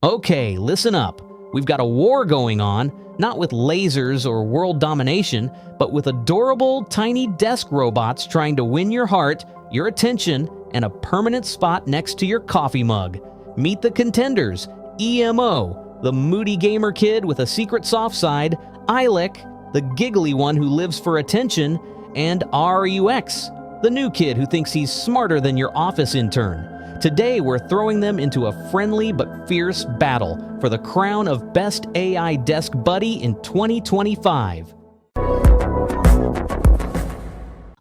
Okay, listen up. We've got a war going on, not with lasers or world domination, but with adorable, tiny desk robots trying to win your heart, your attention, and a permanent spot next to your coffee mug. Meet the contenders: EMO, the moody gamer kid with a secret soft side; Eilik, the giggly one who lives for attention; and RUX, the new kid who thinks he's smarter than your office intern. Today, we're throwing them into a friendly but fierce battle for the crown of Best AI Desk Buddy in 2025.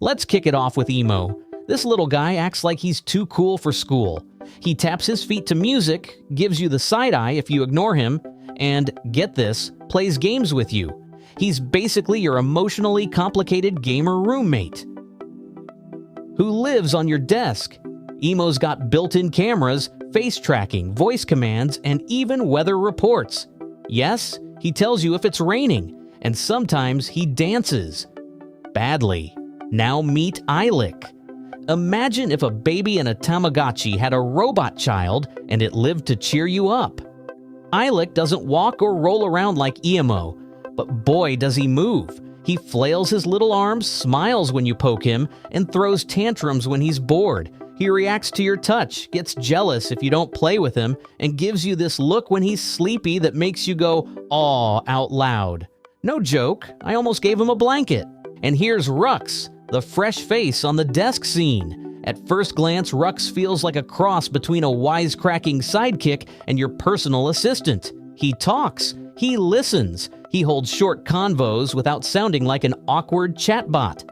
Let's kick it off with Emo. This little guy acts like he's too cool for school. He taps his feet to music, gives you the side eye if you ignore him, and, get this, plays games with you. He's basically your emotionally complicated gamer roommate who lives on your desk. Emo's got built-in cameras, face tracking, voice commands, and even weather reports. Yes, he tells you if it's raining, and sometimes he dances. Badly. Now meet Eilik. Imagine if a baby and a Tamagotchi had a robot child and it lived to cheer you up. Eilik doesn't walk or roll around like Emo, but boy does he move. He flails his little arms, smiles when you poke him, and throws tantrums when he's bored. He reacts to your touch, gets jealous if you don't play with him, and gives you this look when he's sleepy that makes you go, "aw," out loud. No joke, I almost gave him a blanket. And here's RUX, the fresh face on the desk scene. At first glance, RUX feels like a cross between a wisecracking sidekick and your personal assistant. He talks, he listens, he holds short convos without sounding like an awkward chatbot.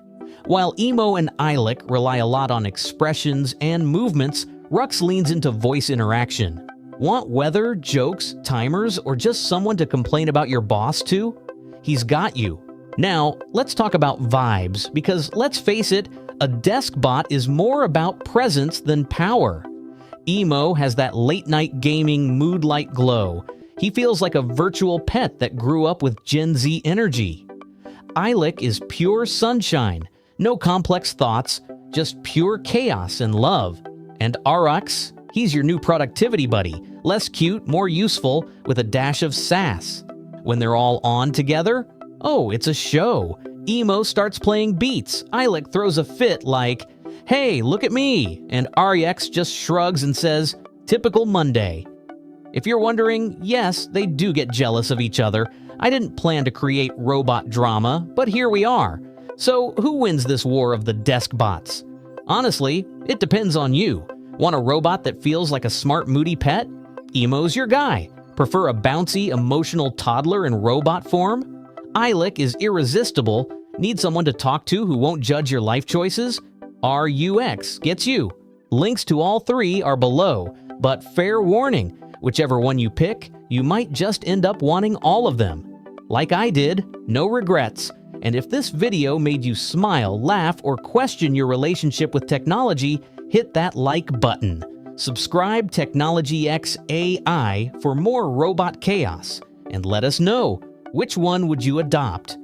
While Emo and Eilik rely a lot on expressions and movements, RUX leans into voice interaction. Want weather, jokes, timers, or just someone to complain about your boss to? He's got you. Now, let's talk about vibes, because let's face it, a desk bot is more about presence than power. Emo has that late-night gaming mood-light glow. He feels like a virtual pet that grew up with Gen Z energy. Eilik is pure sunshine. No complex thoughts, just pure chaos and love. And RUX, he's your new productivity buddy, less cute, more useful, with a dash of sass. When they're all on together, oh, it's a show. Emo starts playing beats, Eilik throws a fit like, "Hey, look at me," and RUX just shrugs and says, "Typical Monday." If you're wondering, yes, they do get jealous of each other. I didn't plan to create robot drama, but here we are. So who wins this war of the desk bots? Honestly, it depends on you. Want a robot that feels like a smart, moody pet? Emo's your guy. Prefer a bouncy, emotional toddler in robot form? Eilik is irresistible. Need someone to talk to who won't judge your life choices? RUX gets you. Links to all three are below, but fair warning, whichever one you pick, you might just end up wanting all of them. Like I did, no regrets. And if this video made you smile, laugh, or question your relationship with technology, hit that like button. Subscribe Technology X AI for more robot chaos. And let us know, which one would you adopt?